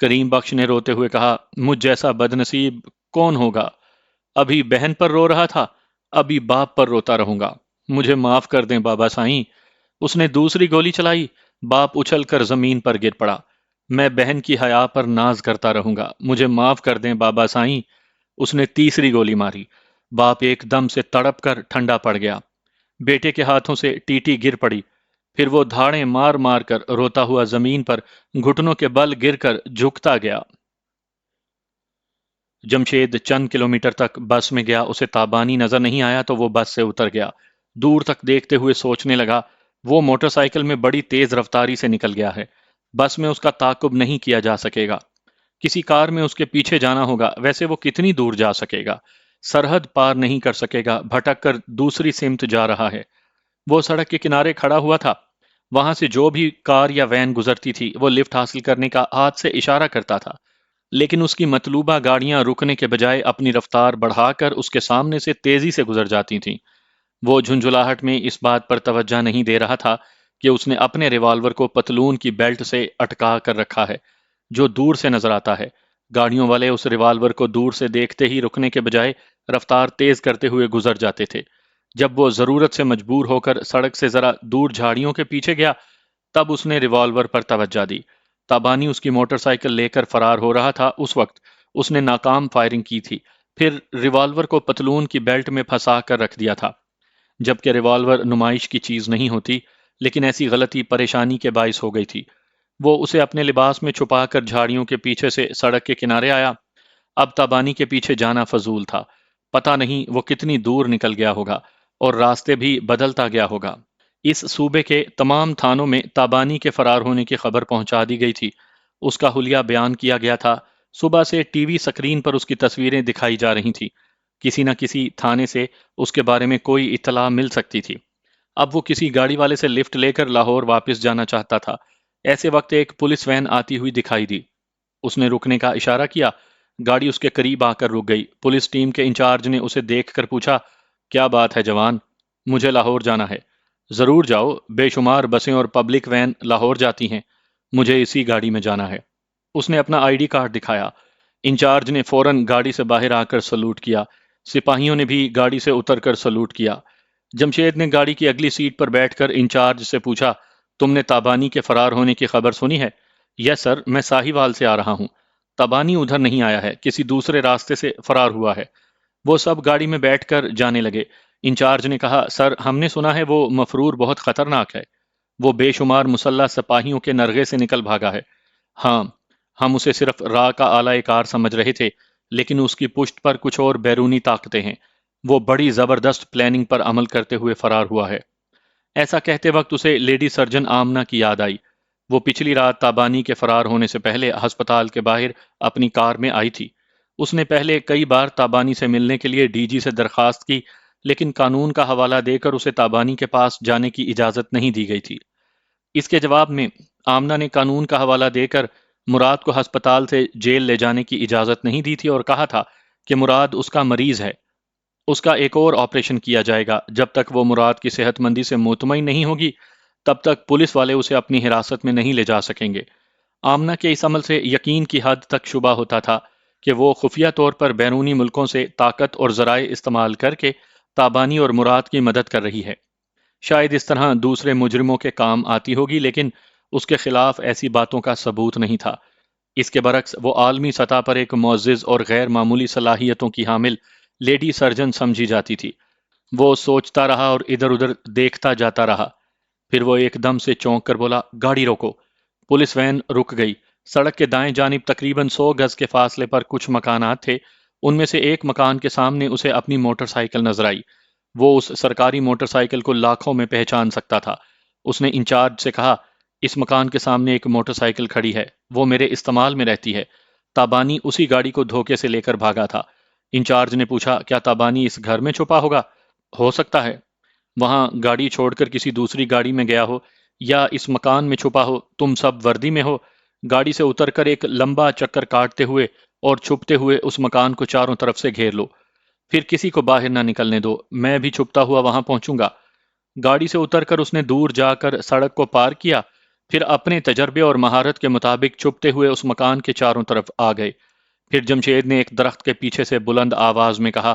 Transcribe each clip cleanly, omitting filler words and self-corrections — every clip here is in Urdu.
کریم بخش نے روتے ہوئے کہا، مجھ جیسا بدنصیب کون ہوگا؟ ابھی بہن پر رو رہا تھا، ابھی باپ پر روتا رہوں گا۔ مجھے معاف کر دیں بابا سائیں۔ اس نے دوسری گولی چلائی، باپ اچھل کر زمین پر گر پڑا۔ میں بہن کی حیا پر ناز کرتا رہوں گا، مجھے معاف کر دیں بابا سائیں۔ اس نے تیسری گولی ماری، باپ ایک دم سے تڑپ کر ٹھنڈا پڑ گیا۔ بیٹے کے ہاتھوں سے ٹیٹی گر پڑی، پھر وہ دھاڑیں مار مار کر روتا ہوا زمین پر گھٹنوں کے بل گر کر جھکتا گیا۔ جمشید چند کلومیٹر تک بس میں گیا، اسے تابانی نظر نہیں آیا تو وہ بس سے اتر گیا۔ دور تک دیکھتے ہوئے سوچنے لگا، وہ موٹر سائیکل میں بڑی تیز رفتاری سے نکل گیا ہے، بس میں اس کا تعاقب نہیں کیا جا سکے گا۔ کسی کار میں اس کے پیچھے جانا ہوگا، ویسے وہ کتنی دور جا سکے گا؟ سرحد پار نہیں کر سکے گا، بھٹک کر دوسری سمت جا رہا ہے۔ وہ سڑک کے کنارے کھڑا ہوا تھا، وہاں سے جو بھی کار یا وین گزرتی تھی وہ لفٹ حاصل کرنے کا ہاتھ سے اشارہ کرتا تھا، لیکن اس کی مطلوبہ گاڑیاں رکنے کے بجائے اپنی رفتار بڑھا کر اس کے سامنے سے تیزی سے گزر جاتی تھیں۔ وہ جھنجھلاہٹ میں اس بات پر توجہ نہیں دے رہا تھا کہ اس نے اپنے ریوالور کو پتلون کی بیلٹ سے اٹکا کر رکھا ہے، جو دور سے نظر آتا ہے۔ گاڑیوں والے اس ریوالور کو دور سے دیکھتے ہی رکنے کے بجائے رفتار تیز کرتے ہوئے گزر جاتے تھے۔ جب وہ ضرورت سے مجبور ہو کر سڑک سے ذرا دور جھاڑیوں کے پیچھے گیا، تب اس نے ریوالور پر توجہ دی۔ تابانی اس کی موٹر سائیکل لے کر فرار ہو رہا تھا، اس وقت اس نے ناکام فائرنگ کی تھی، پھر ریوالور کو پتلون کی بیلٹ میں پھنسا کر رکھ دیا تھا۔ جبکہ ریوالور نمائش کی چیز نہیں ہوتی، لیکن ایسی غلطی پریشانی کے باعث ہو گئی تھی۔ وہ اسے اپنے لباس میں چھپا کر جھاڑیوں کے پیچھے سے سڑک کے کنارے آیا۔ اب تابانی کے پیچھے جانا فضول تھا، پتہ نہیں وہ کتنی دور نکل گیا ہوگا اور راستے بھی بدلتا گیا ہوگا۔ اس صوبے کے تمام تھانوں میں تابانی کے فرار ہونے کی خبر پہنچا دی گئی تھی، اس کا حلیہ بیان کیا گیا تھا، صبح سے ٹی وی سکرین پر اس کی تصویریں دکھائی جا رہی تھیں، کسی نہ کسی تھانے سے اس کے بارے میں کوئی اطلاع مل سکتی تھی۔ اب وہ کسی گاڑی والے سے لفٹ لے کر لاہور واپس جانا چاہتا تھا۔ ایسے وقت ایک پولیس وین آتی ہوئی دکھائی دی، اس نے رکنے کا اشارہ کیا، گاڑی اس کے قریب آ کر رک گئی۔ پولیس ٹیم کے انچارج نے اسے دیکھ کر پوچھا، کیا بات ہے جوان؟ مجھے لاہور جانا ہے۔ ضرور جاؤ، بے شمار بسیں اور پبلک وین لاہور جاتی ہیں، مجھے اسی گاڑی میں جانا ہے۔ اس نے اپنا آئی ڈی کارڈ دکھایا۔ انچارج نے فوراً گاڑی سے باہر آ کر سلوٹ کیا، سپاہیوں نے بھی گاڑی سے اتر کر سلوٹ کیا۔ جمشید نے گاڑی کی اگلی سیٹ پر بیٹھ کر انچارج سے پوچھا، تم نے تابانی کے فرار ہونے کی خبر سنی ہے؟ یس سر، میں ساہیوال سے آ رہا ہوں۔ تابانی ادھر نہیں آیا ہے، کسی دوسرے راستے سے فرار ہوا ہے۔ وہ سب گاڑی میں بیٹھ کر جانے لگے۔ انچارج نے کہا، سر ہم نے سنا ہے وہ مفرور بہت خطرناک ہے، وہ بے شمار مسلح سپاہیوں کے نرغے سے نکل بھاگا ہے۔ ہاں، ہم اسے صرف راہ کا آلہ کار سمجھ رہے تھے، لیکن اس کی پشت پر کچھ اور بیرونی طاقتیں ہیں، وہ بڑی زبردست پلاننگ پر عمل کرتے ہوئے فرار ہوا ہے۔ ایسا کہتے وقت اسے لیڈی سرجن آمنہ کی یاد آئی۔ وہ پچھلی رات تابانی کے فرار ہونے سے پہلے ہسپتال کے باہر اپنی کار میں آئی تھی۔ اس نے پہلے کئی بار تابانی سے ملنے کے لیے ڈی جی سے درخواست کی، لیکن قانون کا حوالہ دے کر اسے تابانی کے پاس جانے کی اجازت نہیں دی گئی تھی۔ اس کے جواب میں آمنہ نے قانون کا حوالہ دے کر مراد کو ہسپتال سے جیل لے جانے کی اجازت نہیں دی تھی اور کہا تھا کہ مراد اس کا مریض ہے، اس کا ایک اور آپریشن کیا جائے گا۔ جب تک وہ مراد کی صحت مندی سے مطمئن نہیں ہوگی، تب تک پولیس والے اسے اپنی حراست میں نہیں لے جا سکیں گے۔ آمنہ کے اس عمل سے یقین کی حد تک شبہ ہوتا تھا کہ وہ خفیہ طور پر بیرونی ملکوں سے طاقت اور ذرائع استعمال کر کے تابانی اور مراد کی مدد کر رہی ہے۔ شاید اس طرح دوسرے مجرموں کے کام آتی ہوگی، لیکن اس کے خلاف ایسی باتوں کا ثبوت نہیں تھا۔ اس کے برعکس وہ عالمی سطح پر ایک معزز اور غیر معمولی صلاحیتوں کی حامل لیڈی سرجن سمجھی جاتی تھی۔ وہ سوچتا رہا اور ادھر ادھر دیکھتا جاتا رہا، پھر وہ ایک دم سے چونک کر بولا، گاڑی روکو۔ پولیس وین رک گئی۔ سڑک کے دائیں جانب تقریباً 100 گز کے فاصلے پر کچھ مکانات تھے، ان میں سے ایک مکان کے سامنے اسے اپنی موٹر سائیکل نظر آئی۔ وہ اس سرکاری موٹر سائیکل کو لاکھوں میں پہچان سکتا تھا۔ اس نے انچارج سے کہا، اس مکان کے سامنے ایک موٹر سائیکل کھڑی ہے، وہ میرے استعمال میں رہتی ہے۔ تابانی اسی گاڑی کو دھوکے سے لے کر بھاگا تھا۔ انچارج نے پوچھا، کیا تابانی اس گھر میں چھپا ہوگا؟ ہو سکتا ہے، وہاں گاڑی چھوڑ کر کسی دوسری گاڑی میں گیا ہو، یا اس مکان میں چھپا ہو۔ تم سب وردی میں ہو، گاڑی سے اتر کر ایک لمبا چکر کاٹتے ہوئے اور چھپتے ہوئے اس مکان کو چاروں طرف سے گھیر لو، پھر کسی کو باہر نہ نکلنے دو، میں بھی چھپتا ہوا وہاں پہنچوں گا۔ گاڑی سے اتر کر اس نے دور جا کر سڑک کو پار کیا، پھر اپنے تجربے اور مہارت کے مطابق چھپتے ہوئے اس مکان کے چاروں طرف آ گئے۔ پھر جمشید نے ایک درخت کے پیچھے سے بلند آواز میں کہا،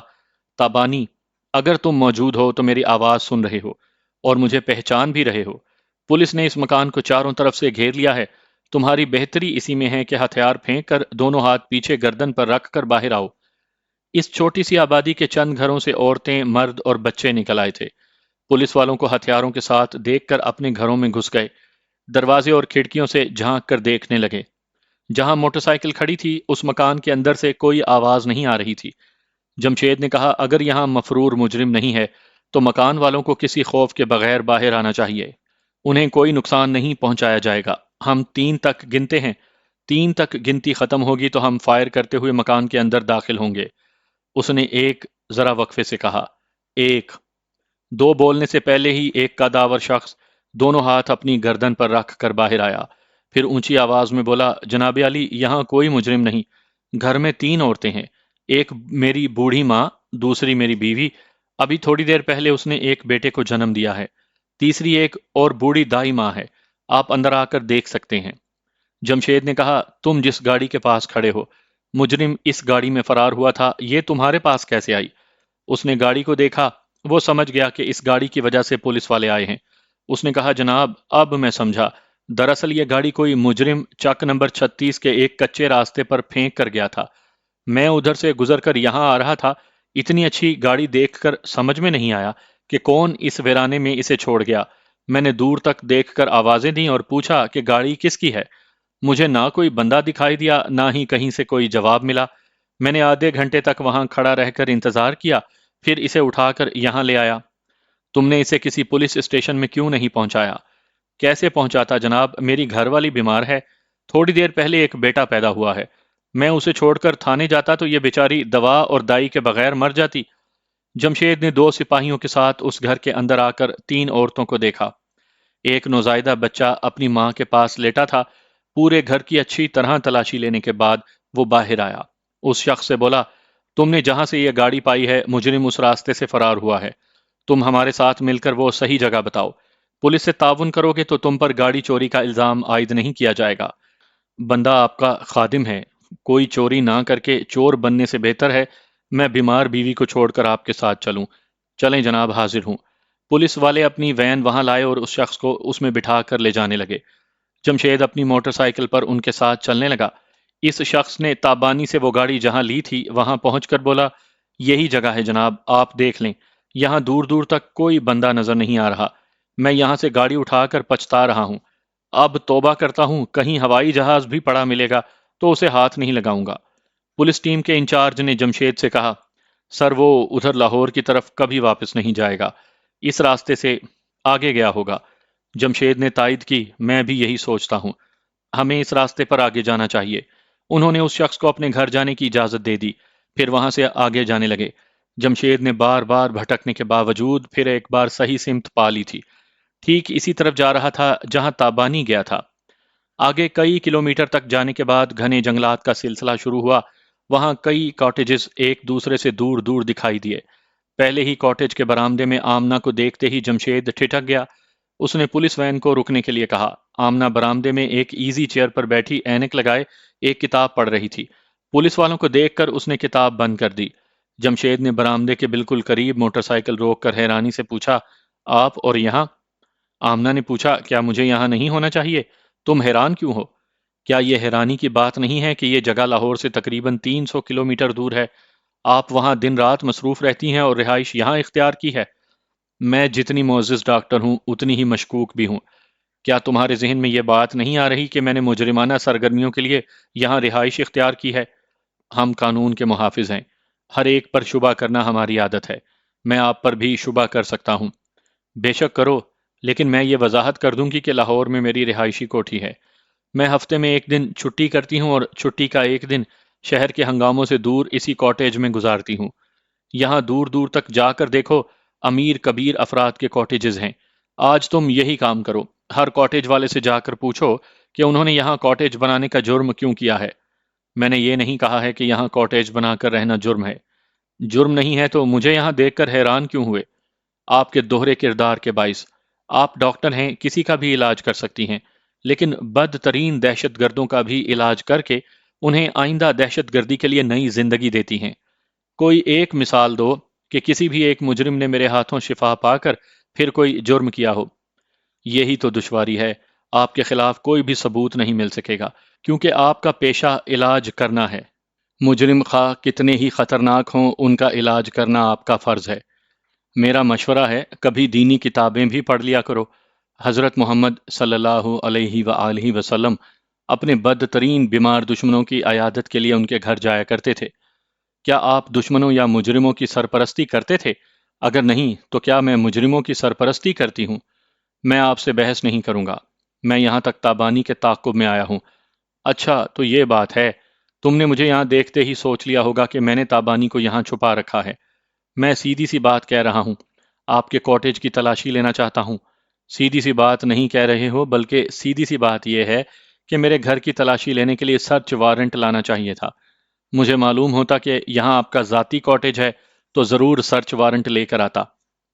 تابانی، اگر تم موجود ہو تو میری آواز سن رہے ہو اور مجھے پہچان بھی رہے ہو۔ پولیس نے اس مکان کو چاروں طرف سے گھیر لیا ہے۔ تمہاری بہتری اسی میں ہے کہ ہتھیار پھینک کر دونوں ہاتھ پیچھے گردن پر رکھ کر باہر آؤ۔ اس چھوٹی سی آبادی کے چند گھروں سے عورتیں، مرد اور بچے نکل آئے تھے۔ پولیس والوں کو ہتھیاروں کے ساتھ دیکھ کر اپنے گھروں میں گھس گئے، دروازے اور کھڑکیوں سے جھانک کر دیکھنے لگے۔ جہاں موٹر سائیکل کھڑی تھی اس مکان کے اندر سے کوئی آواز نہیں آ رہی تھی۔ جمشید نے کہا، اگر یہاں مفرور مجرم نہیں ہے تو مکان والوں کو کسی خوف کے بغیر باہر آنا چاہیے۔ انہیں کوئی نقصان نہیں پہنچایا جائے گا۔ ہم 3 تک گنتے ہیں۔ 3 تک گنتی ختم ہوگی تو ہم فائر کرتے ہوئے مکان کے اندر داخل ہوں گے۔ اس نے ایک ذرا وقفے سے کہا، 1۔ 2 بولنے سے پہلے ہی ایک قداور شخص دونوں ہاتھ اپنی گردن پر رکھ کر باہر آیا۔ پھر اونچی آواز میں بولا، جناب علی، یہاں کوئی مجرم نہیں۔ گھر میں 3 عورتیں ہیں، ایک میری بوڑھی ماں، دوسری میری بیوی، ابھی تھوڑی دیر پہلے اس نے ایک بیٹے کو جنم دیا ہے، تیسری ایک اور بوڑھی دائی ماں ہے، آپ اندر آ کر دیکھ سکتے ہیں۔ جمشید نے کہا، تم جس گاڑی کے پاس کھڑے ہو، مجرم اس گاڑی میں فرار ہوا تھا، یہ تمہارے پاس کیسے آئی؟ اس نے گاڑی کو دیکھا، وہ سمجھ گیا کہ اس گاڑی کی وجہ سے پولیس والے آئے ہیں۔ اس نے کہا، جناب، اب میں سمجھا، دراصل یہ گاڑی کوئی مجرم چک نمبر 36 کے ایک کچے راستے پر پھینک کر گیا تھا۔ میں ادھر سے گزر کر یہاں آ رہا تھا، اتنی اچھی گاڑی دیکھ کر سمجھ میں نہیں آیا کہ کون اس ویرانے میں اسے چھوڑ گیا۔ میں نے دور تک دیکھ کر آوازیں دیں اور پوچھا کہ گاڑی کس کی ہے۔ مجھے نہ کوئی بندہ دکھائی دیا، نہ ہی کہیں سے کوئی جواب ملا۔ میں نے آدھے گھنٹے تک وہاں کھڑا رہ کر انتظار کیا، پھر اسے اٹھا کر یہاں لے آیا۔ تم نے اسے کسی پولیس اسٹیشن میں کیوں نہیں پہنچایا؟ کیسے پہنچاتا جناب، میری گھر والی بیمار ہے، تھوڑی دیر پہلے ایک بیٹا پیدا ہوا ہے، میں اسے چھوڑ کر تھانے جاتا تو یہ بیچاری دوا اور دائی کے بغیر مر جاتی۔ جمشید نے 2 سپاہیوں کے ساتھ اس گھر کے اندر آ کر 3 عورتوں کو دیکھا۔ ایک نوزائیدہ بچہ اپنی ماں کے پاس لیٹا تھا۔ پورے گھر کی اچھی طرح تلاشی لینے کے بعد وہ باہر آیا۔ اس شخص سے بولا، تم نے جہاں سے یہ گاڑی پائی ہے مجرم اس راستے سے فرار ہوا ہے، تم ہمارے ساتھ مل کر وہ صحیح جگہ بتاؤ۔ پولیس سے تعاون کرو گے تو تم پر گاڑی چوری کا الزام عائد نہیں کیا جائے گا۔ بندہ آپ کا خادم ہے، کوئی چوری نہ کر کے چور بننے سے بہتر ہے میں بیمار بیوی کو چھوڑ کر آپ کے ساتھ چلوں۔ چلیں جناب، حاضر ہوں۔ پولیس والے اپنی وین وہاں لائے اور اس شخص کو اس میں بٹھا کر لے جانے لگے۔ جمشید اپنی موٹر سائیکل پر ان کے ساتھ چلنے لگا۔ اس شخص نے تابانی سے وہ گاڑی جہاں لی تھی وہاں پہنچ کر بولا، یہی جگہ ہے جناب، آپ دیکھ لیں، یہاں دور دور تک کوئی بندہ نظر نہیں آ رہا۔ میں یہاں سے گاڑی اٹھا کر پچھتا رہا ہوں۔ اب توبہ کرتا ہوں، کہیں ہوائی جہاز بھی پڑا ملے گا تو اسے ہاتھ نہیں لگاؤں گا۔ پولیس ٹیم کے انچارج نے جمشید سے کہا، سر وہ ادھر لاہور کی طرف کبھی واپس نہیں جائے گا، اس راستے سے آگے گیا ہوگا۔ جمشید نے تائید کی، میں بھی یہی سوچتا ہوں، ہمیں اس راستے پر آگے جانا چاہیے۔ انہوں نے اس شخص کو اپنے گھر جانے کی اجازت دے دی، پھر وہاں سے آگے جانے لگے۔ جمشید نے بار بار بھٹکنے کے باوجود پھر ایک بار صحیح سمت پا لی تھی۔ ٹھیک اسی طرف جا رہا تھا جہاں تابانی گیا تھا۔ آگے کئی کلومیٹر تک جانے کے بعد گھنے جنگلات کا سلسلہ شروع ہوا۔ وہاں کئی کاٹیجز ایک دوسرے سے دور دور دکھائی دیے۔ پہلے ہی کاٹیج کے برآمدے میں آمنہ کو دیکھتے ہی جمشید ٹھٹک گیا۔ اس نے پولیس وین کو رکنے کے لیے کہا۔ آمنہ برآمدے میں ایک ایزی چیئر پر بیٹھی اینک لگائے ایک کتاب پڑھ رہی تھی۔ پولیس والوں کو دیکھ کر اس نے کتاب بند کر دی۔ جمشید نے برآمدے کے بالکل قریب موٹر سائیکل روک کر حیرانی سے پوچھا، آپ اور یہاں؟ آمنہ نے پوچھا، کیا مجھے یہاں نہیں ہونا چاہیے؟ تم حیران کیوں ہو؟ کیا یہ حیرانی کی بات نہیں ہے کہ یہ جگہ لاہور سے تقریباً 300 کلومیٹر دور ہے؟ آپ وہاں دن رات مصروف رہتی ہیں اور رہائش یہاں اختیار کی ہے۔ میں جتنی معزز ڈاکٹر ہوں اتنی ہی مشکوک بھی ہوں۔ کیا تمہارے ذہن میں یہ بات نہیں آ رہی کہ میں نے مجرمانہ سرگرمیوں کے لیے یہاں رہائش اختیار کی ہے؟ ہم قانون کے محافظ ہیں، ہر ایک پر شبہ کرنا ہماری عادت ہے۔ میں آپ پر بھی شبہ کر سکتا ہوں۔ بے شک کرو، لیکن میں یہ وضاحت کر دوں گی کہ لاہور میں میری رہائشی کوٹھی ہے۔ میں ہفتے میں ایک دن چھٹی کرتی ہوں اور چھٹی کا ایک دن شہر کے ہنگاموں سے دور اسی کاٹیج میں گزارتی ہوں۔ یہاں دور دور تک جا کر دیکھو، امیر کبیر افراد کے کاٹیجز ہیں۔ آج تم یہی کام کرو، ہر کاٹیج والے سے جا کر پوچھو کہ انہوں نے یہاں کاٹیج بنانے کا جرم کیوں کیا ہے۔ میں نے یہ نہیں کہا ہے کہ یہاں کاٹیج بنا کر رہنا جرم ہے۔ جرم نہیں ہے تو مجھے یہاں دیکھ کر حیران کیوں ہوئے؟ آپ کے دوہرے کردار کے باعث۔ آپ ڈاکٹر ہیں، کسی کا بھی علاج کر سکتی ہیں، لیکن بدترین دہشت گردوں کا بھی علاج کر کے انہیں آئندہ دہشت گردی کے لیے نئی زندگی دیتی ہیں۔ کوئی ایک مثال دو کہ کسی بھی ایک مجرم نے میرے ہاتھوں شفا پا کر پھر کوئی جرم کیا ہو۔ یہی تو دشواری ہے، آپ کے خلاف کوئی بھی ثبوت نہیں مل سکے گا، کیونکہ آپ کا پیشہ علاج کرنا ہے۔ مجرم خواہ کتنے ہی خطرناک ہوں، ان کا علاج کرنا آپ کا فرض ہے۔ میرا مشورہ ہے کبھی دینی کتابیں بھی پڑھ لیا کرو۔ حضرت محمد صلی اللہ علیہ وآلہ وسلم اپنے بدترین بیمار دشمنوں کی عیادت کے لیے ان کے گھر جایا کرتے تھے۔ کیا آپ دشمنوں یا مجرموں کی سرپرستی کرتے تھے؟ اگر نہیں تو کیا میں مجرموں کی سرپرستی کرتی ہوں؟ میں آپ سے بحث نہیں کروں گا، میں یہاں تک تابانی کے تعاقب میں آیا ہوں۔ اچھا تو یہ بات ہے، تم نے مجھے یہاں دیکھتے ہی سوچ لیا ہوگا کہ میں نے تابانی کو یہاں چھپا رکھا ہے۔ میں سیدھی سی بات کہہ رہا ہوں، آپ کے کاٹیج کی تلاشی لینا چاہتا ہوں۔ سیدھی سی بات نہیں کہہ رہے ہو، بلکہ سیدھی سی بات یہ ہے کہ میرے گھر کی تلاشی لینے کے لیے سرچ وارنٹ لانا چاہیے تھا۔ مجھے معلوم ہوتا کہ یہاں آپ کا ذاتی کاٹیج ہے تو ضرور سرچ وارنٹ لے کر آتا۔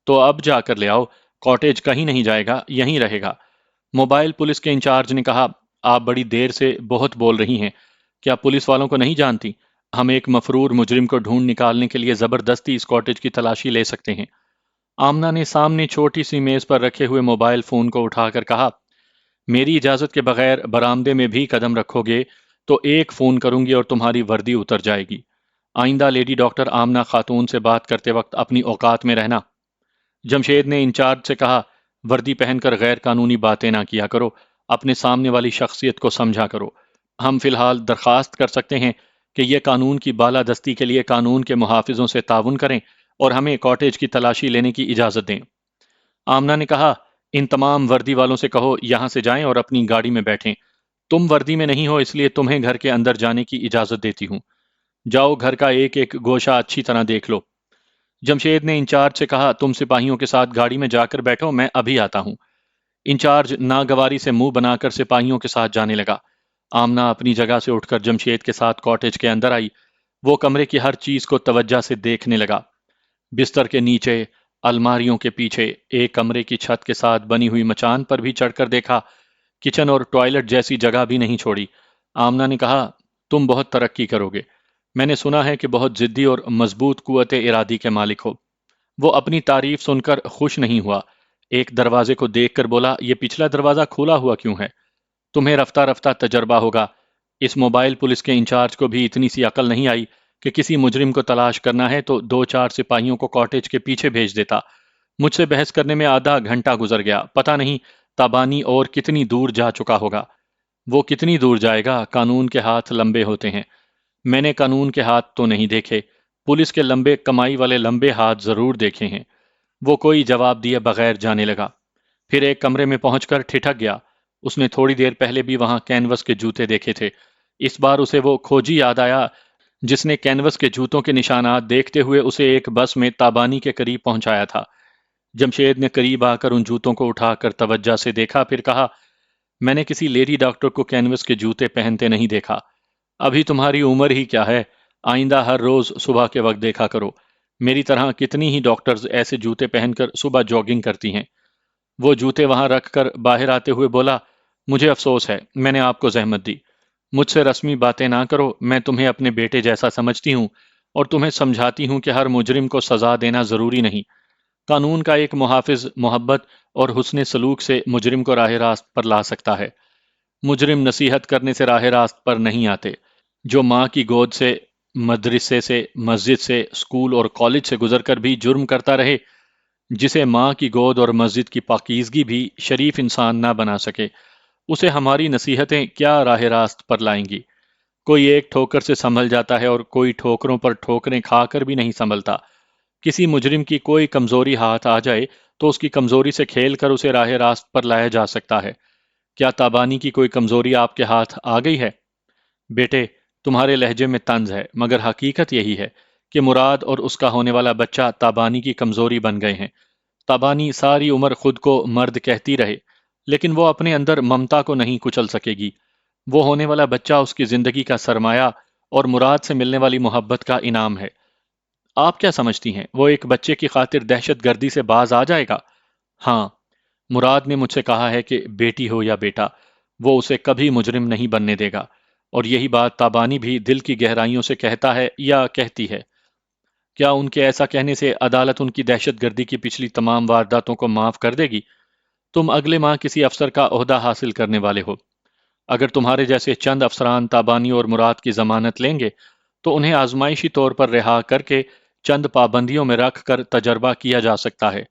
تو اب جا کر لے آؤ، کاٹیج کہیں نہیں جائے گا، یہیں رہے گا۔ موبائل پولیس کے انچارج نے کہا، آپ بڑی دیر سے بہت بول رہی ہیں، کیا پولیس والوں کو نہیں جانتی؟ ہم ایک مفرور مجرم کو ڈھونڈ نکالنے کے لیے زبردستی اس کاٹیج کی تلاشی لے سکتے ہیں۔ آمنہ نے سامنے چھوٹی سی میز پر رکھے ہوئے موبائل فون کو اٹھا کر کہا، میری اجازت کے بغیر برآمدے میں بھی قدم رکھو گے تو ایک فون کروں گی اور تمہاری وردی اتر جائے گی۔ آئندہ لیڈی ڈاکٹر آمنہ خاتون سے بات کرتے وقت اپنی اوقات میں رہنا۔ جمشید نے انچارج سے کہا، وردی پہن کر غیر قانونی باتیں نہ کیا کرو، اپنے سامنے والی شخصیت کو سمجھا کرو۔ ہم فی الحال درخواست کر سکتے ہیں کہ یہ قانون کی بالادستی کے لیے قانون کے محافظوں سے تعاون کریں اور ہمیں کاٹیج کی تلاشی لینے کی اجازت دیں۔ آمنہ نے کہا، ان تمام وردی والوں سے کہو یہاں سے جائیں اور اپنی گاڑی میں بیٹھیں۔ تم وردی میں نہیں ہو اس لیے تمہیں گھر کے اندر جانے کی اجازت دیتی ہوں۔ جاؤ گھر کا ایک ایک گوشہ اچھی طرح دیکھ لو۔ جمشید نے انچارج سے کہا، تم سپاہیوں کے ساتھ گاڑی میں جا کر بیٹھو، میں ابھی آتا ہوں۔ انچارج ناگواری سے منہ بنا کر سپاہیوں کے ساتھ جانے لگا۔ آمنہ اپنی جگہ سے اٹھ کر جمشید کے ساتھ کاٹیج کے اندر آئی۔ وہ کمرے کی ہر چیز کو توجہ سے دیکھنے لگا۔ بستر کے نیچے، الماریوں کے پیچھے، ایک کمرے کی چھت کے ساتھ بنی ہوئی مچان پر بھی چڑھ کر دیکھا۔ کچن اور ٹوائلٹ جیسی جگہ بھی نہیں چھوڑی۔ آمنہ نے کہا، تم بہت ترقی کرو گے۔ میں نے سنا ہے کہ بہت ضدی اور مضبوط قوت ارادی کے مالک ہو۔ وہ اپنی تعریف سن کر خوش نہیں ہوا۔ ایک دروازے کو دیکھ کر بولا، یہ پچھلا دروازہ کھلا ہوا کیوں ہے؟ تمہیں رفتہ رفتہ تجربہ ہوگا۔ اس موبائل پولیس کے انچارج کو بھی اتنی سی عقل نہیں آئی کہ کسی مجرم کو تلاش کرنا ہے تو دو چار سپاہیوں کو کاٹیج کے پیچھے بھیج دیتا۔ مجھ سے بحث کرنے میں آدھا گھنٹہ گزر گیا، پتہ نہیں تابانی اور کتنی دور جا چکا ہوگا۔ وہ کتنی دور جائے گا، قانون کے ہاتھ لمبے ہوتے ہیں۔ میں نے قانون کے ہاتھ تو نہیں دیکھے، پولیس کے لمبے کمائی والے لمبے ہاتھ ضرور دیکھے ہیں۔ وہ کوئی جواب دیے بغیر جانے لگا۔ پھر ایک کمرے میں پہنچ کر ٹھٹک گیا۔ اس نے تھوڑی دیر پہلے بھی وہاں کینوس کے جوتے دیکھے تھے۔ اس بار اسے وہ کھوجی یاد آیا جس نے کینوس کے جوتوں کے نشانات دیکھتے ہوئے اسے ایک بس میں تابانی کے قریب پہنچایا تھا۔ جمشید نے قریب آ کر ان جوتوں کو اٹھا کر توجہ سے دیکھا، پھر کہا، میں نے کسی لیڈی ڈاکٹر کو کینوس کے جوتے پہنتے نہیں دیکھا۔ ابھی تمہاری عمر ہی کیا ہے، آئندہ ہر روز صبح کے وقت دیکھا کرو۔ میری طرح کتنی ہی ڈاکٹرز ایسے جوتے پہن کر صبح جاگنگ کرتی ہیں۔ وہ جوتے وہاں رکھ کر باہر آتے ہوئے بولا، مجھے افسوس ہے، میں نے آپ کو زحمت دی۔ مجھ سے رسمی باتیں نہ کرو، میں تمہیں اپنے بیٹے جیسا سمجھتی ہوں اور تمہیں سمجھاتی ہوں کہ ہر مجرم کو سزا دینا ضروری نہیں۔ قانون کا ایک محافظ محبت اور حسن سلوک سے مجرم کو راہ راست پر لا سکتا ہے۔ مجرم نصیحت کرنے سے راہ راست پر نہیں آتے۔ جو ماں کی گود سے، مدرسے سے، مسجد سے، اسکول اور کالج سے گزر کر بھی جرم کرتا رہے، جسے ماں کی گود اور مسجد کی پاکیزگی بھی شریف انسان نہ بنا سکے، اسے ہماری نصیحتیں کیا راہ راست پر لائیں گی؟ کوئی ایک ٹھوکر سے سنبھل جاتا ہے اور کوئی ٹھوکروں پر ٹھوکریں کھا کر بھی نہیں سنبھلتا۔ کسی مجرم کی کوئی کمزوری ہاتھ آ جائے تو اس کی کمزوری سے کھیل کر اسے راہ راست پر لایا جا سکتا ہے۔ کیا تابانی کی کوئی کمزوری آپ کے ہاتھ آ گئی ہے؟ بیٹے، تمہارے لہجے میں طنز ہے، مگر حقیقت یہی ہے کہ مراد اور اس کا ہونے والا بچہ تابانی کی کمزوری بن گئے ہیں۔ تابانی ساری عمر خود کو مرد کہتی رہے، لیکن وہ اپنے اندر ممتا کو نہیں کچل سکے گی۔ وہ ہونے والا بچہ اس کی زندگی کا سرمایہ اور مراد سے ملنے والی محبت کا انعام ہے۔ آپ کیا سمجھتی ہیں وہ ایک بچے کی خاطر دہشت گردی سے باز آ جائے گا؟ ہاں، مراد نے مجھ سے کہا ہے کہ بیٹی ہو یا بیٹا، وہ اسے کبھی مجرم نہیں بننے دے گا، اور یہی بات تابانی بھی دل کی گہرائیوں سے کہتا ہے یا کہتی ہے۔ کیا ان کے ایسا کہنے سے عدالت ان کی دہشت گردی کی پچھلی تمام وارداتوں کو معاف کر دے گی؟ تم اگلے ماہ کسی افسر کا عہدہ حاصل کرنے والے ہو۔ اگر تمہارے جیسے چند افسران تابانی اور مراد کی ضمانت لیں گے تو انہیں آزمائشی طور پر رہا کر کے چند پابندیوں میں رکھ کر تجربہ کیا جا سکتا ہے۔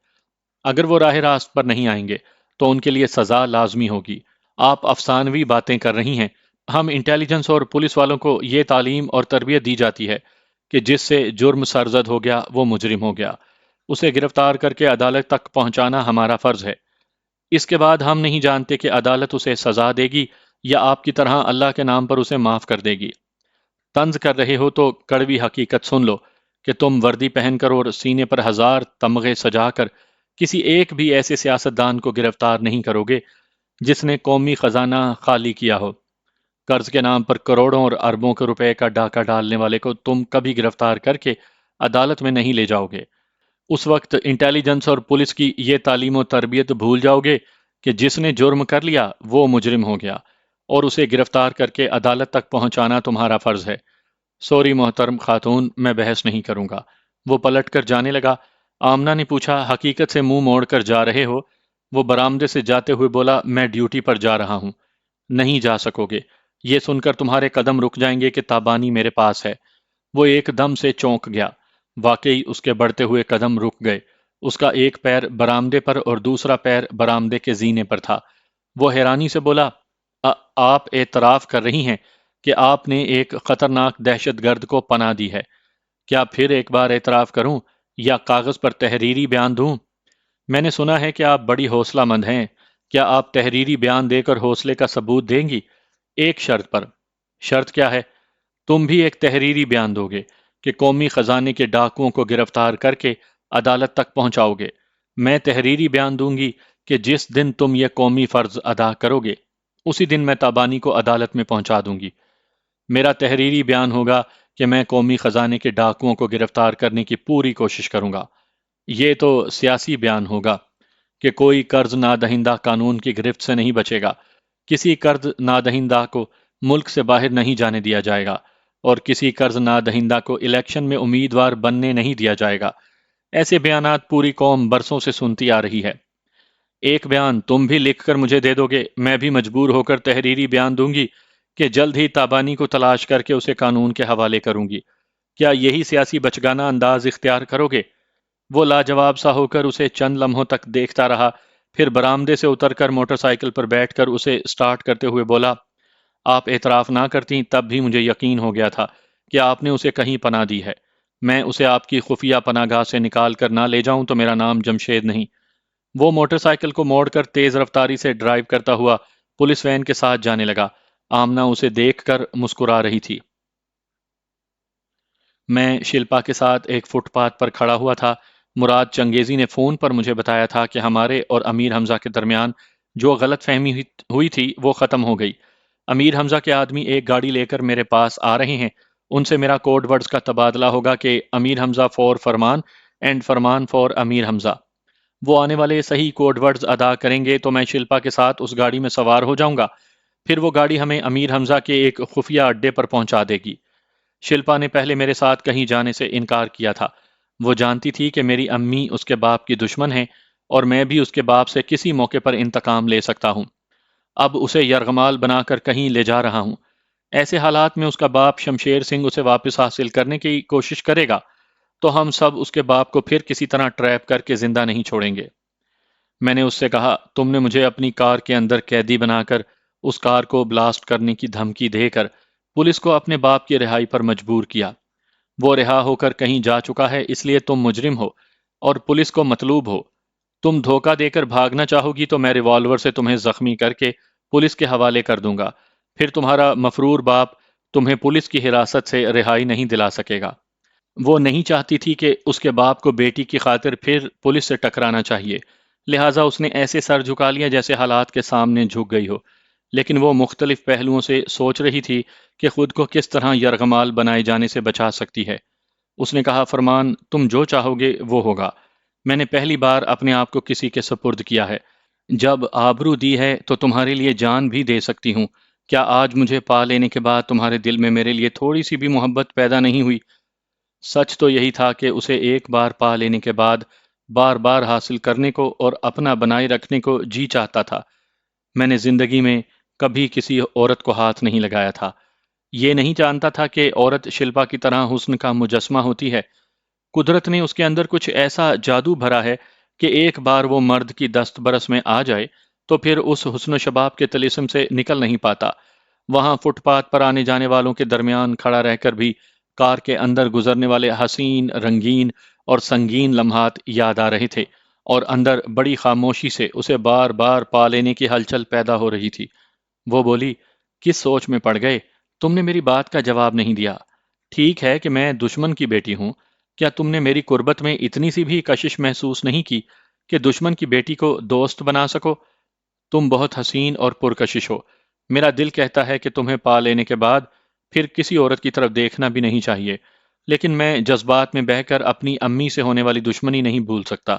اگر وہ راہ راست پر نہیں آئیں گے تو ان کے لیے سزا لازمی ہوگی۔ آپ افسانوی باتیں کر رہی ہیں۔ ہم انٹیلیجنس اور پولیس والوں کو یہ تعلیم اور تربیت دی جاتی ہے کہ جس سے جرم سرزد ہو گیا وہ مجرم ہو گیا، اسے گرفتار کر کے عدالت تک پہنچانا ہمارا فرض ہے۔ اس کے بعد ہم نہیں جانتے کہ عدالت اسے سزا دے گی یا آپ کی طرح اللہ کے نام پر اسے معاف کر دے گی۔ طنز کر رہے ہو تو کڑوی حقیقت سن لو کہ تم وردی پہن کر اور سینے پر ہزار تمغے سجا کر کسی ایک بھی ایسے سیاستدان کو گرفتار نہیں کرو گے جس نے قومی خزانہ خالی کیا ہو۔ قرض کے نام پر کروڑوں اور اربوں کے روپے کا ڈاکہ ڈالنے والے کو تم کبھی گرفتار کر کے عدالت میں نہیں لے جاؤ گے۔ اس وقت انٹیلیجنس اور پولیس کی یہ تعلیم و تربیت بھول جاؤ گے کہ جس نے جرم کر لیا وہ مجرم ہو گیا، اور اسے گرفتار کر کے عدالت تک پہنچانا تمہارا فرض ہے۔ سوری محترم خاتون، میں بحث نہیں کروں گا۔ وہ پلٹ کر جانے لگا۔ آمنہ نے پوچھا، حقیقت سے منہ موڑ کر جا رہے ہو؟ وہ برآمدے سے جاتے ہوئے بولا، میں ڈیوٹی پر جا رہا ہوں۔ نہیں جا سکو گے۔ یہ سن کر تمہارے قدم رک جائیں گے کہ تابانی میرے پاس ہے۔ وہ ایک دم سے چونک گیا۔ واقعی اس کے بڑھتے ہوئے قدم رک گئے۔ اس کا ایک پیر برآمدے پر اور دوسرا پیر برآمدے کے زینے پر تھا۔ وہ حیرانی سے بولا، آپ اعتراف کر رہی ہیں کہ آپ نے ایک خطرناک دہشت گرد کو پناہ دی ہے۔ کیا پھر ایک بار اعتراف کروں یا کاغذ پر تحریری بیان دوں؟ میں نے سنا ہے کہ آپ بڑی حوصلہ مند ہیں۔ کیا آپ تحریری بیان دے کر حوصلے کا ثبوت دیں گی؟ ایک شرط پر۔ شرط کیا ہے؟ تم بھی ایک تحریری بیان دو گے کہ قومی خزانے کے ڈاکوؤں کو گرفتار کر کے عدالت تک پہنچاؤ گے۔ میں تحریری بیان دوں گی کہ جس دن تم یہ قومی فرض ادا کرو گے اسی دن میں تابانی کو عدالت میں پہنچا دوں گی۔ میرا تحریری بیان ہوگا کہ میں قومی خزانے کے ڈاکوؤں کو گرفتار کرنے کی پوری کوشش کروں گا۔ یہ تو سیاسی بیان ہوگا کہ کوئی قرض نادہندہ قانون کی گرفت سے نہیں بچے گا، کسی قرض نادہندہ کو ملک سے باہر نہیں جانے دیا جائے گا، اور کسی قرض نادہندہ کو الیکشن میں امیدوار بننے نہیں دیا جائے گا۔ ایسے بیانات پوری قوم برسوں سے سنتی آ رہی ہے۔ ایک بیان تم بھی لکھ کر مجھے دے دو گے، میں بھی مجبور ہو کر تحریری بیان دوں گی کہ جلد ہی تابانی کو تلاش کر کے اسے قانون کے حوالے کروں گی۔ کیا یہی سیاسی بچگانہ انداز اختیار کرو گے؟ وہ لاجواب سا ہو کر اسے چند لمحوں تک دیکھتا رہا، پھر برآمدے سے اتر کر موٹر سائیکل پر بیٹھ کر اسے سٹارٹ کرتے ہوئے بولا، آپ اعتراف نہ کرتی تب بھی مجھے یقین ہو گیا تھا کہ آپ نے اسے کہیں پناہ دی ہے۔ میں اسے آپ کی خفیہ پناہ گاہ سے نکال کر نہ لے جاؤں تو میرا نام جمشید نہیں۔ وہ موٹر سائیکل کو موڑ کر تیز رفتاری سے ڈرائیو کرتا ہوا پولیس وین کے ساتھ جانے لگا۔ آمنہ اسے دیکھ کر مسکرا رہی تھی۔ میں شلپا کے ساتھ ایک فٹ پاتھ پر کھڑا ہوا تھا۔ مراد چنگیزی نے فون پر مجھے بتایا تھا کہ ہمارے اور امیر حمزہ کے درمیان جو غلط فہمی ہوئی تھی وہ ختم ہو گئی۔ امیر حمزہ کے آدمی ایک گاڑی لے کر میرے پاس آ رہے ہیں۔ ان سے میرا کوڈ ورڈز کا تبادلہ ہوگا کہ امیر حمزہ فور فرمان اینڈ فرمان فور امیر حمزہ۔ وہ آنے والے صحیح کوڈ ورڈز ادا کریں گے تو میں شلپا کے ساتھ اس گاڑی میں سوار ہو جاؤں گا۔ پھر وہ گاڑی ہمیں امیر حمزہ کے ایک خفیہ اڈے پر پہنچا دے گی۔ شلپا نے پہلے میرے ساتھ کہیں جانے سے انکار کیا تھا۔ وہ جانتی تھی کہ میری امی اس کے باپ کی دشمن ہیں اور میں بھی اس کے باپ سے کسی موقع پر انتقام لے سکتا ہوں۔ اب اسے یرغمال بنا کر کہیں لے جا رہا ہوں۔ ایسے حالات میں اس کا باپ شمشیر سنگھ اسے واپس حاصل کرنے کی کوشش کرے گا تو ہم سب اس کے باپ کو پھر کسی طرح ٹریپ کر کے زندہ نہیں چھوڑیں گے۔ میں نے اس سے کہا، تم نے مجھے اپنی کار کے اندر قیدی بنا کر اس کار کو بلاسٹ کرنے کی دھمکی دے کر پولیس کو اپنے باپ کی رہائی پر مجبور کیا۔ وہ رہا ہو کر کہیں جا چکا ہے، اس لیے تم مجرم ہو اور پولیس کو مطلوب ہو۔ تم دھوکہ دے کر بھاگنا چاہو گی تو میں ریوالور سے تمہیں زخمی کر کے پولیس کے حوالے کر دوں گا۔ پھر تمہارا مفرور باپ تمہیں پولیس کی حراست سے رہائی نہیں دلا سکے گا۔ وہ نہیں چاہتی تھی کہ اس کے باپ کو بیٹی کی خاطر پھر پولیس سے ٹکرانا چاہیے، لہٰذا اس نے ایسے سر جھکا لیا جیسے حالات کے سامنے جھک گئی ہو، لیکن وہ مختلف پہلوؤں سے سوچ رہی تھی کہ خود کو کس طرح یرغمال بنائے جانے سے بچا سکتی ہے۔ اس نے کہا، فرمان، تم جو چاہو گے وہ ہوگا۔ میں نے پہلی بار اپنے آپ کو کسی کے سپرد کیا ہے۔ جب آبرو دی ہے تو تمہارے لیے جان بھی دے سکتی ہوں۔ کیا آج مجھے پا لینے کے بعد تمہارے دل میں میرے لیے تھوڑی سی بھی محبت پیدا نہیں ہوئی؟ سچ تو یہی تھا کہ اسے ایک بار پا لینے کے بعد بار بار حاصل کرنے کو اور اپنا بنائے رکھنے کو جی چاہتا تھا۔ میں نے زندگی میں کبھی کسی عورت کو ہاتھ نہیں لگایا تھا۔ یہ نہیں جانتا تھا کہ عورت شلپا کی طرح حسن کا مجسمہ ہوتی ہے۔ قدرت نے اس کے اندر کچھ ایسا جادو بھرا ہے کہ ایک بار وہ مرد کی دست برس میں آ جائے تو پھر اس حسن و شباب کے طلسم سے نکل نہیں پاتا۔ وہاں فٹ پاتھ پر آنے جانے والوں کے درمیان کھڑا رہ کر بھی کار کے اندر گزرنے والے حسین، رنگین اور سنگین لمحات یاد آ رہے تھے، اور اندر بڑی خاموشی سے اسے بار بار پا لینے کی ہلچل پیدا ہو رہی تھی۔ وہ بولی، کس سوچ میں پڑ گئے؟ تم نے میری بات کا جواب نہیں دیا۔ ٹھیک ہے کہ میں دشمن کی بیٹی ہوں، کیا تم نے میری قربت میں اتنی سی بھی کشش محسوس نہیں کی کہ دشمن کی بیٹی کو دوست بنا سکو؟ تم بہت حسین اور پرکشش ہو۔ میرا دل کہتا ہے کہ تمہیں پا لینے کے بعد پھر کسی عورت کی طرف دیکھنا بھی نہیں چاہیے، لیکن میں جذبات میں بہہ کر اپنی امی سے ہونے والی دشمنی نہیں بھول سکتا۔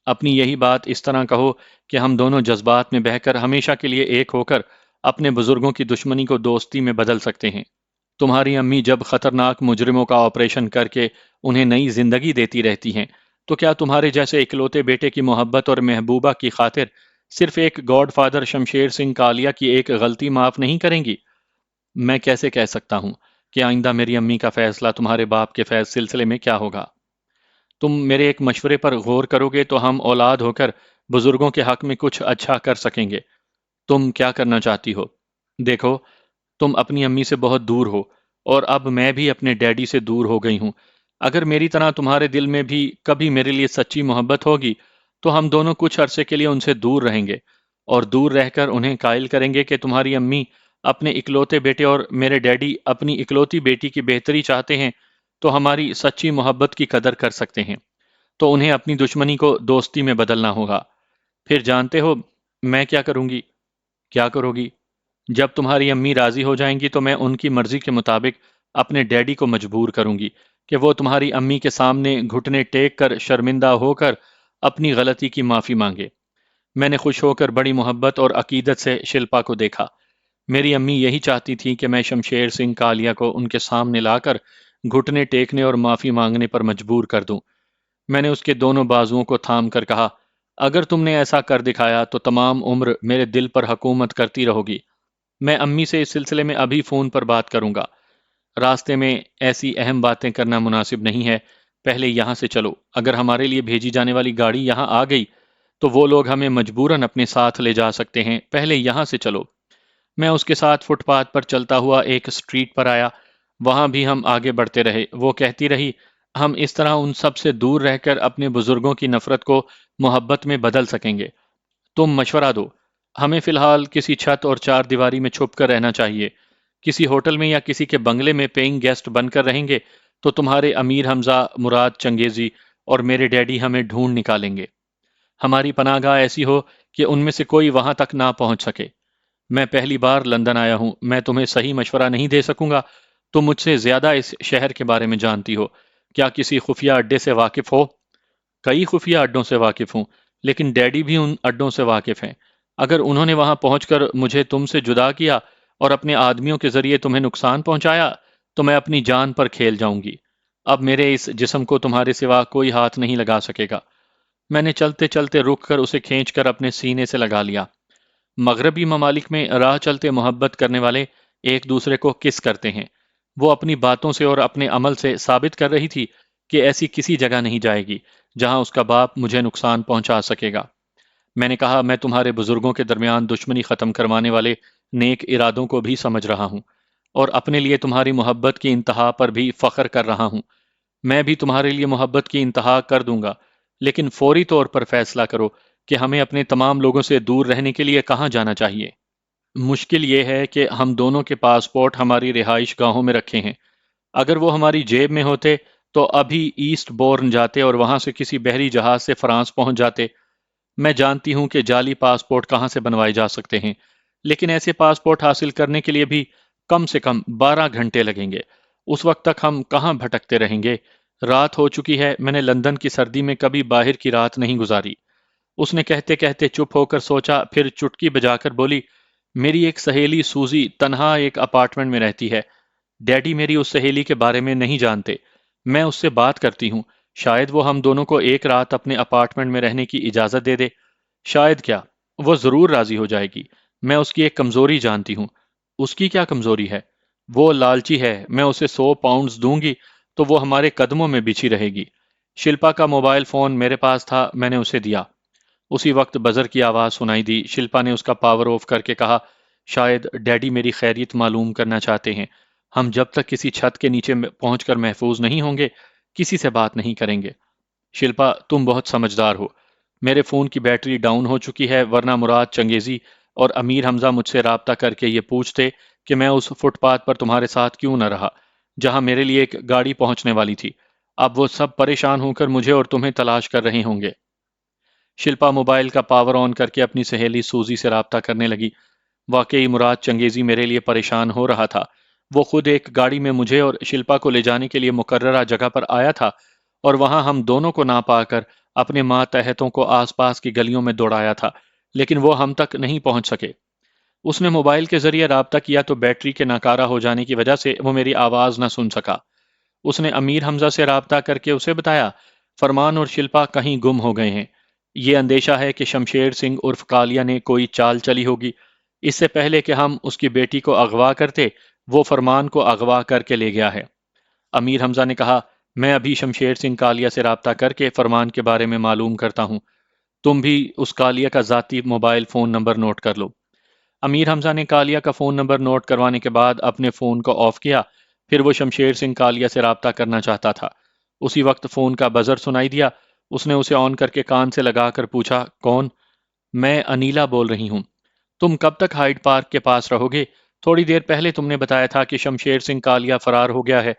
اپنی یہی بات اس طرح کہو کہ ہم دونوں جذبات میں بہہ کر ہمیشہ کے لیے ایک ہو کر اپنے بزرگوں کی دشمنی کو دوستی میں بدل سکتے ہیں۔ تمہاری امی جب خطرناک مجرموں کا آپریشن کر کے انہیں نئی زندگی دیتی رہتی ہیں، تو کیا تمہارے جیسے اکلوتے بیٹے کی محبت اور محبوبہ کی خاطر صرف ایک گاڈ فادر شمشیر سنگھ کالیا کی ایک غلطی معاف نہیں کریں گی؟ میں کیسے کہہ سکتا ہوں کہ آئندہ میری امی کا فیصلہ تمہارے باپ کے فیض سلسلے میں کیا ہوگا؟ تم میرے ایک مشورے پر غور کرو گے تو ہم اولاد ہو کر بزرگوں کے حق میں کچھ اچھا کر سکیں گے۔ تم کیا کرنا چاہتی ہو؟ دیکھو، تم اپنی امی سے بہت دور ہو، اور اب میں بھی اپنے ڈیڈی سے دور ہو گئی ہوں۔ اگر میری طرح تمہارے دل میں بھی کبھی میرے لیے سچی محبت ہوگی تو ہم دونوں کچھ عرصے کے لیے ان سے دور رہیں گے، اور دور رہ کر انہیں قائل کریں گے کہ تمہاری امی اپنے اکلوتے بیٹے اور میرے ڈیڈی اپنی اکلوتی بیٹی کی بہتری چاہتے ہیں، تو ہماری سچی محبت کی قدر کر سکتے ہیں۔ تو انہیں اپنی دشمنی کو دوستی میں بدلنا ہوگا۔ پھر جانتے ہو میں کیا کروں گی؟ کیا کرو گی؟ جب تمہاری امی راضی ہو جائیں گی تو میں ان کی مرضی کے مطابق اپنے ڈیڈی کو مجبور کروں گی کہ وہ تمہاری امی کے سامنے گھٹنے ٹیک کر شرمندہ ہو کر اپنی غلطی کی معافی مانگے۔ میں نے خوش ہو کر بڑی محبت اور عقیدت سے شلپا کو دیکھا۔ میری امی یہی چاہتی تھی کہ میں شمشیر سنگھ کالیا کو ان کے سامنے لا کر گھٹنے ٹیکنے اور معافی مانگنے پر مجبور کر دوں۔ میں نے اس کے دونوں بازوؤں کو تھام کر کہا، اگر تم نے ایسا کر دکھایا تو تمام عمر میرے دل پر حکومت کرتی رہو گی۔ میں امی سے اس سلسلے میں ابھی فون پر بات کروں گا۔ راستے میں ایسی اہم باتیں کرنا مناسب نہیں ہے، پہلے یہاں سے چلو۔ اگر ہمارے لیے بھیجی جانے والی گاڑی یہاں آ گئی تو وہ لوگ ہمیں مجبوراً اپنے ساتھ لے جا سکتے ہیں، پہلے یہاں سے چلو۔ میں اس کے ساتھ فٹ پاتھ پر چلتا ہوا ایک اسٹریٹ پر آیا۔ وہاں بھی ہم آگے بڑھتے رہے۔ وہ کہتی رہی، ہم اس طرح ان سب سے دور رہ کر اپنے بزرگوں کی نفرت کو محبت میں بدل سکیں گے۔ تم مشورہ دو۔ ہمیں فی الحال کسی چھت اور چار دیواری میں چھپ کر رہنا چاہیے۔ کسی ہوٹل میں یا کسی کے بنگلے میں پیئنگ گیسٹ بن کر رہیں گے تو تمہارے امیر حمزہ، مراد چنگیزی اور میرے ڈیڈی ہمیں ڈھونڈ نکالیں گے۔ ہماری پناہ گاہ ایسی ہو کہ ان میں سے کوئی وہاں تک نہ پہنچ سکے۔ میں پہلی بار لندن آیا ہوں، میں تمہیں صحیح مشورہ نہیں دے سکوں گا۔ تم مجھ سے زیادہ اس شہر کے بارے میں جانتی ہو۔ کیا کسی خفیہ اڈے سے واقف ہو؟ کئی خفیہ اڈوں سے واقف ہوں، لیکن ڈیڈی بھی ان اڈوں سے واقف ہیں۔ اگر انہوں نے وہاں پہنچ کر مجھے تم سے جدا کیا اور اپنے آدمیوں کے ذریعے تمہیں نقصان پہنچایا تو میں اپنی جان پر کھیل جاؤں گی۔ اب میرے اس جسم کو تمہارے سوا کوئی ہاتھ نہیں لگا سکے گا۔ میں نے چلتے چلتے رک کر اسے کھینچ کر اپنے سینے سے لگا لیا۔ مغربی ممالک میں راہ چلتے محبت کرنے والے ایک دوسرے کو کس کرتے ہیں۔ وہ اپنی باتوں سے اور اپنے عمل سے ثابت کر رہی تھی کہ ایسی کسی جگہ نہیں جائے گی جہاں اس کا باپ مجھے نقصان پہنچا سکے گا۔ میں نے کہا، میں تمہارے بزرگوں کے درمیان دشمنی ختم کروانے والے نیک ارادوں کو بھی سمجھ رہا ہوں، اور اپنے لیے تمہاری محبت کی انتہا پر بھی فخر کر رہا ہوں۔ میں بھی تمہارے لیے محبت کی انتہا کر دوں گا، لیکن فوری طور پر فیصلہ کرو کہ ہمیں اپنے تمام لوگوں سے دور رہنے کے لیے کہاں جانا چاہیے۔ مشکل یہ ہے کہ ہم دونوں کے پاسپورٹ ہماری رہائش گاہوں میں رکھے ہیں۔ اگر وہ ہماری جیب میں ہوتے تو ابھی ایسٹ بورن جاتے اور وہاں سے کسی بحری جہاز سے فرانس پہنچ جاتے۔ میں جانتی ہوں کہ جعلی پاسپورٹ کہاں سے بنوائے جا سکتے ہیں، لیکن ایسے پاسپورٹ حاصل کرنے کے لیے بھی کم سے کم 12 گھنٹے لگیں گے۔ اس وقت تک ہم کہاں بھٹکتے رہیں گے؟ رات ہو چکی ہے، میں نے لندن کی سردی میں کبھی باہر کی رات نہیں گزاری۔ اس نے کہتے کہتے چپ ہو کر سوچا، پھر چٹکی بجا کر بولی، میری ایک سہیلی سوزی تنہا ایک اپارٹمنٹ میں رہتی ہے۔ ڈیڈی میری اس سہیلی کے بارے میں نہیں جانتے۔ میں اس سے بات کرتی ہوں، شاید وہ ہم دونوں کو ایک رات اپنے اپارٹمنٹ میں رہنے کی اجازت دے دے۔ شاید کیا، وہ ضرور راضی ہو جائے گی۔ میں اس کی ایک کمزوری جانتی ہوں۔ اس کی کیا کمزوری ہے؟ وہ لالچی ہے۔ میں اسے 100 پاؤنڈز دوں گی تو وہ ہمارے قدموں میں بچھی رہے گی۔ شلپا کا موبائل فون میرے پاس تھا، میں نے اسے دیا۔ اسی وقت بزر کی آواز سنائی دی۔ شلپا نے اس کا پاور آف کر کے کہا، شاید ڈیڈی میری خیریت معلوم کرنا چاہتے ہیں۔ ہم جب تک کسی چھت کے نیچے پہنچ کر محفوظ نہیں ہوں گے، کسی سے بات نہیں کریں گے۔ شلپا، تم بہت سمجھدار ہو۔ میرے فون کی بیٹری ڈاؤن ہو چکی ہے، ورنہ مراد چنگیزی اور امیر حمزہ مجھ سے رابطہ کر کے یہ پوچھتے کہ میں اس فٹ پاتھ پر تمہارے ساتھ کیوں نہ رہا جہاں میرے لیے ایک گاڑی پہنچنے والی تھی۔ اب وہ سب پریشان ہو کر مجھے اور تمہیں تلاش کر رہے ہوں گے۔ شلپا موبائل کا پاور آن کر کے اپنی سہیلی سوزی سے رابطہ کرنے لگی۔ واقعی مراد چنگیزی میرے لیے پریشان ہو رہا تھا۔ وہ خود ایک گاڑی میں مجھے اور شلپا کو لے جانے کے لیے مقررہ جگہ پر آیا تھا، اور وہاں ہم دونوں کو نہ پا کر اپنے ماتحتوں کو آس پاس کی گلیوں میں دوڑایا تھا، لیکن وہ ہم تک نہیں پہنچ سکے۔ اس نے موبائل کے ذریعے رابطہ کیا تو بیٹری کے ناکارہ ہو جانے کی وجہ سے وہ میری آواز نہ سن سکا۔ اس نے امیر حمزہ سے رابطہ کر کے اسے بتایا، فرمان اور شلپا کہیں گم ہو گئے ہیں۔ یہ اندیشہ ہے کہ شمشیر سنگھ عرف کالیا نے کوئی چال چلی ہوگی۔ اس سے پہلے کہ ہم اس کی بیٹی کو اغوا کرتے، وہ فرمان کو اغوا کر کے لے گیا ہے۔ امیر حمزہ نے کہا، میں ابھی شمشیر سنگھ کالیا سے رابطہ کر کے فرمان کے بارے میں معلوم کرتا ہوں۔ تم بھی اس کالیا کا ذاتی موبائل فون نمبر نوٹ کر لو۔ امیر حمزہ نے کالیا کا فون نمبر نوٹ کروانے کے بعد اپنے فون کو آف کیا۔ پھر وہ شمشیر سنگھ کالیا سے رابطہ کرنا چاہتا تھا۔ اسی وقت فون کا بزر سنائی دیا۔ اس نے اسے آن کر کے کان سے لگا کر پوچھا، کون؟ میں انیلا بول رہی ہوں۔ تم کب تک ہائیڈ پارک کے پاس رہو گے؟ تھوڑی دیر پہلے تم نے بتایا تھا کہ شمشیر سنگھ کالیا فرار ہو گیا ہے۔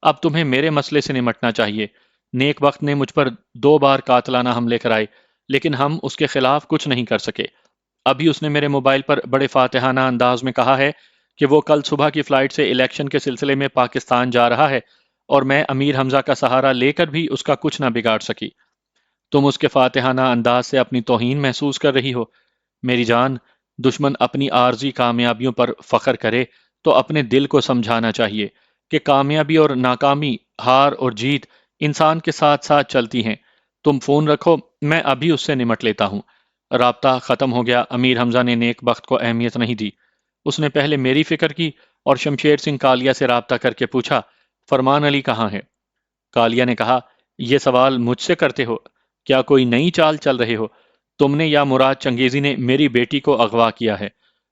اب تمہیں میرے مسئلے سے نمٹنا چاہیے۔ نیک وقت نے مجھ پر 2 بار قاتلانہ حملے کرائے، لیکن ہم اس کے خلاف کچھ نہیں کر سکے۔ ابھی اس نے میرے موبائل پر بڑے فاتحانہ انداز میں کہا ہے کہ وہ کل صبح کی فلائٹ سے الیکشن کے سلسلے میں پاکستان جا رہا ہے، اور میں امیر حمزہ کا سہارا لے کر بھی اس کا کچھ نہ بگاڑ سکی۔ تم اس کے فاتحانہ انداز سے اپنی توہین محسوس کر رہی ہو۔ میری جان، دشمن اپنی عارضی کامیابیوں پر فخر کرے تو اپنے دل کو سمجھانا چاہیے کہ کامیابی اور ناکامی، ہار اور جیت انسان کے ساتھ ساتھ چلتی ہیں۔ تم فون رکھو، میں ابھی اس سے نمٹ لیتا ہوں۔ رابطہ ختم ہو گیا۔ امیر حمزہ نے نیک بخت کو اہمیت نہیں دی۔ اس نے پہلے میری فکر کی اور شمشیر سنگھ کالیا سے رابطہ کر کے پوچھا، فرمان علی کہاں ہے؟ کالیا نے کہا، یہ سوال مجھ سے کرتے ہو؟ کیا کوئی نئی چال چل رہے ہو؟ تم نے یا مراد چنگیزی نے میری بیٹی کو اغوا کیا ہے؟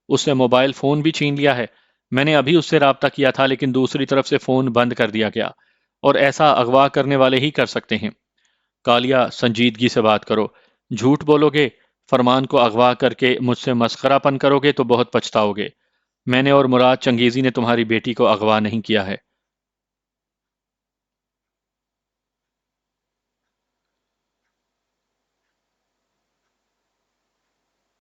اس سے موبائل فون بھی چھین لیا ہے۔ میں نے ابھی اس سے رابطہ کیا تھا، لیکن دوسری طرف سے فون بند کر دیا گیا، اور ایسا اغوا کرنے والے ہی کر سکتے ہیں۔ کالیا، سنجیدگی سے بات کرو۔ جھوٹ بولو گے، فرمان کو اغوا کر کے مجھ سے مسخرہ پن کرو گے تو بہت پچھتاؤ گے۔ میں نے اور مراد چنگیزی نے تمہاری بیٹی کو اغوا نہیں کیا ہے۔